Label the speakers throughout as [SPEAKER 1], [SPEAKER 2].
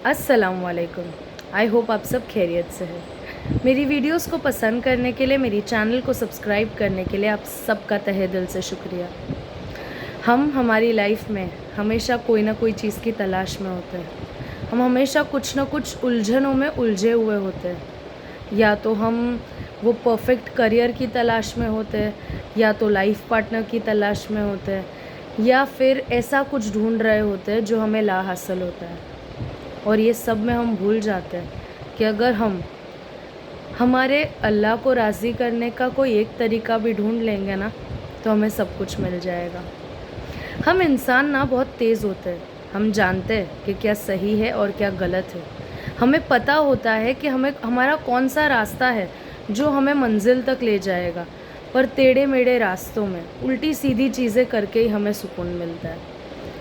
[SPEAKER 1] अस्सलाम वालेकुम। I hope आप सब खैरियत से हैं। मेरी वीडियोस को पसंद करने के लिए, मेरी चैनल को सब्सक्राइब करने के लिए आप सबका तहे दिल से शुक्रिया। हम हमारी लाइफ में हमेशा कोई ना कोई चीज़ की तलाश में होते हैं। हम हमेशा कुछ ना कुछ उलझनों में उलझे हुए होते हैं। या तो हम वो परफेक्ट करियर की तलाश में होते हैं, या तो लाइफ पार्टनर की तलाश में होते हैं, या फिर ऐसा कुछ ढूंढ रहे होते हैं जो हमें ला हासिल होता है। और ये सब में हम भूल जाते हैं कि अगर हम हमारे अल्लाह को राज़ी करने का कोई एक तरीका भी ढूंढ लेंगे ना, तो हमें सब कुछ मिल जाएगा। हम इंसान ना बहुत तेज़ होते हैं। हम जानते हैं कि क्या सही है और क्या गलत है। हमें पता होता है कि हमें हमारा कौन सा रास्ता है जो हमें मंजिल तक ले जाएगा, पर टेढ़े मेढ़े रास्तों में उल्टी सीधी चीज़ें करके ही हमें सुकून मिलता है।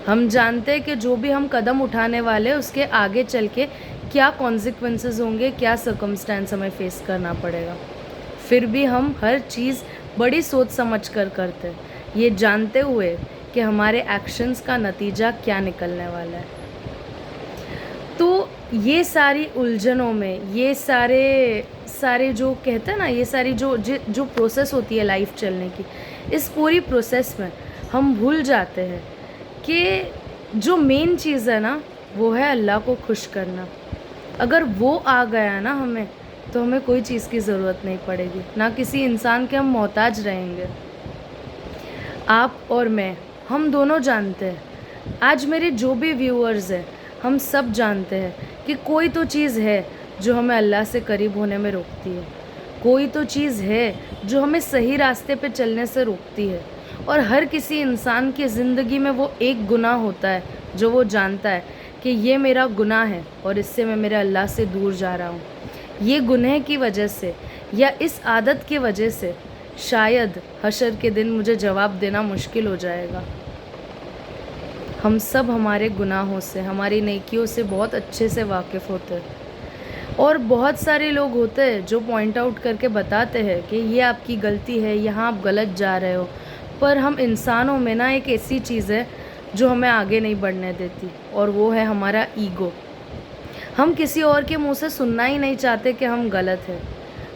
[SPEAKER 1] हम जानते हैं कि जो भी हम कदम उठाने वाले हैं उसके आगे चल के क्या कॉन्सिक्वेंसेस होंगे, क्या सर्कमस्टेंस हमें फेस करना पड़ेगा। फिर भी हम हर चीज़ बड़ी सोच समझ कर करते हैं, ये जानते हुए कि हमारे एक्शंस का नतीजा क्या निकलने वाला है। तो ये सारी उलझनों में, ये सारे जो कहते हैं ना, ये सारी जो प्रोसेस होती है लाइफ चलने की, इस पूरी प्रोसेस में हम भूल जाते हैं कि जो मेन चीज़ है ना, वो है अल्लाह को खुश करना। अगर वो आ गया ना हमें, तो हमें कोई चीज़ की ज़रूरत नहीं पड़ेगी, ना किसी इंसान के हम मोहताज रहेंगे। आप और मैं, हम दोनों जानते हैं, आज मेरे जो भी व्यूअर्स हैं, हम सब जानते हैं कि कोई तो चीज़ है जो हमें अल्लाह से करीब होने में रोकती है। कोई तो चीज़ है जो हमें सही रास्ते पे चलने से रोकती है। और हर किसी इंसान की ज़िंदगी में वो एक गुनाह होता है जो वो जानता है कि ये मेरा गुनाह है और इससे मैं मेरे अल्लाह से दूर जा रहा हूँ। ये गुनाह की वजह से या इस आदत की वजह से शायद हशर के दिन मुझे जवाब देना मुश्किल हो जाएगा। हम सब हमारे गुनाहों से, हमारी नेकियों से बहुत अच्छे से वाकिफ़ होते हैं। और बहुत सारे लोग होते हैं जो पॉइंट आउट करके बताते हैं कि ये आपकी गलती है, यहाँ आप गलत जा रहे हो। पर हम इंसानों में ना एक ऐसी चीज़ है जो हमें आगे नहीं बढ़ने देती, और वो है हमारा ईगो। हम किसी और के मुंह से सुनना ही नहीं चाहते कि हम गलत हैं।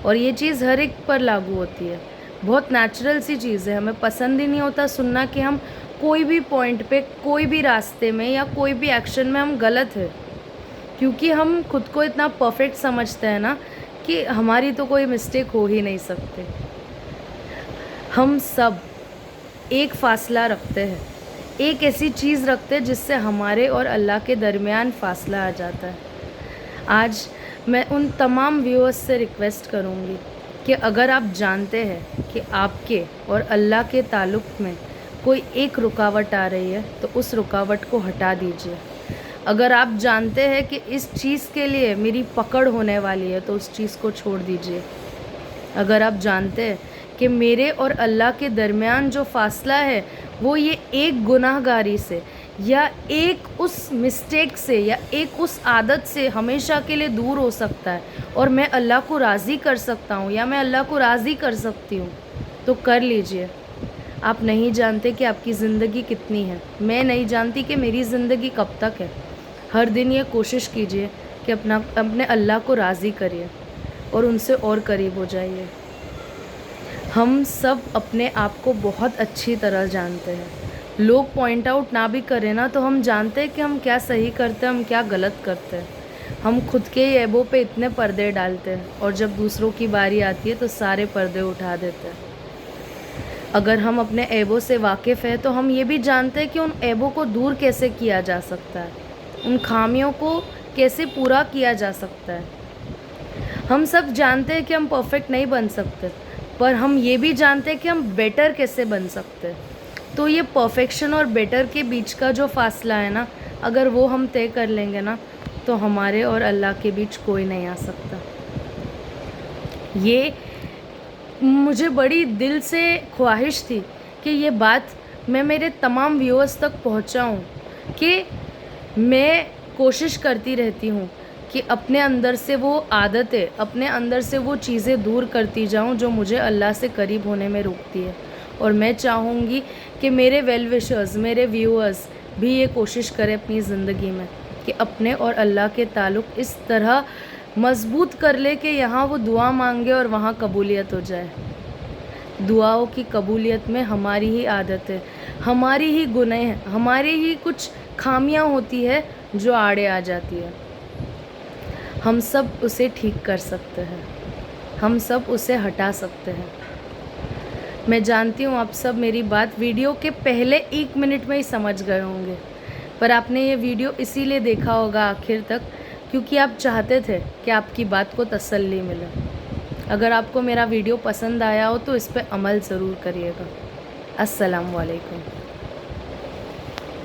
[SPEAKER 1] और ये चीज़ हर एक पर लागू होती है, बहुत नेचुरल सी चीज़ है। हमें पसंद ही नहीं होता सुनना कि हम कोई भी पॉइंट पे, कोई भी रास्ते में या कोई भी एक्शन में हम गलत है, क्योंकि हम खुद को इतना परफेक्ट समझते हैं ना कि हमारी तो कोई मिस्टेक हो ही नहीं सकती। हम सब एक फ़ासला रखते हैं, एक ऐसी चीज़ रखते हैं जिससे हमारे और अल्लाह के दरमियान फ़ासला आ जाता है। आज मैं उन तमाम व्यूअर्स से रिक्वेस्ट करूँगी कि अगर आप जानते हैं कि आपके और अल्लाह के ताल्लुक़ में कोई एक रुकावट आ रही है, तो उस रुकावट को हटा दीजिए। अगर आप जानते हैं कि इस चीज़ के लिए मेरी पकड़ होने वाली है, तो उस चीज़ को छोड़ दीजिए। अगर आप जानते हैं कि मेरे और अल्लाह के दरमियान जो फ़ासला है वो ये एक गुनाहगारी से, या एक उस मिस्टेक से, या एक उस आदत से हमेशा के लिए दूर हो सकता है, और मैं अल्लाह को राज़ी कर सकता हूँ या मैं अल्लाह को राज़ी कर सकती हूँ, तो कर लीजिए। आप नहीं जानते कि आपकी ज़िंदगी कितनी है। मैं नहीं जानती कि मेरी ज़िंदगी कब तक है। हर दिन ये कोशिश कीजिए कि अपने अल्लाह को राज़ी करिए और उनसे और करीब हो जाइए। हम सब अपने आप को बहुत अच्छी तरह जानते हैं। लोग पॉइंट आउट ना भी करें ना, तो हम जानते हैं कि हम क्या सही करते हैं, हम क्या गलत करते हैं। हम खुद के ही ऐबों पे इतने पर्दे डालते हैं, और जब दूसरों की बारी आती है तो सारे पर्दे उठा देते हैं। अगर हम अपने ऐबों से वाकिफ़ हैं, तो हम ये भी जानते हैं कि उन ऐबों को दूर कैसे किया जा सकता है, उन खामियों को कैसे पूरा किया जा सकता है। हम सब जानते हैं कि हम परफेक्ट नहीं बन सकते, पर हम ये भी जानते हैं कि हम बेटर कैसे बन सकते हैं। तो ये परफेक्शन और बेटर के बीच का जो फ़ासला है ना, अगर वो हम तय कर लेंगे ना, तो हमारे और अल्लाह के बीच कोई नहीं आ सकता। ये मुझे बड़ी दिल से ख्वाहिश थी कि ये बात मैं मेरे तमाम व्यूअर्स तक पहुंचाऊं, कि मैं कोशिश करती रहती हूँ कि अपने अंदर से वो आदतें, अपने अंदर से वो चीज़ें दूर करती जाऊँ जो मुझे अल्लाह से करीब होने में रोकती है। और मैं चाहूँगी कि मेरे वेल विशर्स, मेरे व्यूअर्स भी ये कोशिश करें अपनी ज़िंदगी में, کہ اپنے اور اللہ کے تعلق اس طرح مضبوط کر لے کہ یہاں وہ دعا مانگے اور وہاں قبولیت ہو جائے۔ دعاؤں کی قبولیت میں ہماری ہی عادت ہے، ہماری ہی گناہ ہیں، ہماری ہی کچھ خامیاں ہوتی ہے جو آڑے آ جاتی ہے۔ ہم سب اسے ٹھیک کر سکتے ہیں، ہم سب اسے ہٹا سکتے ہیں۔ میں جانتی ہوں آپ سب میری بات ویڈیو کے پہلے 1 منٹ میں ہی سمجھ گئے ہوں گے، پر آپ نے یہ ویڈیو اسی لیے دیکھا ہوگا آخر تک کیونکہ آپ چاہتے تھے کہ آپ کی بات کو تسلی ملے۔ اگر آپ کو میرا ویڈیو پسند آیا ہو تو اس پہ عمل ضرور کریے گا۔ السلام علیکم۔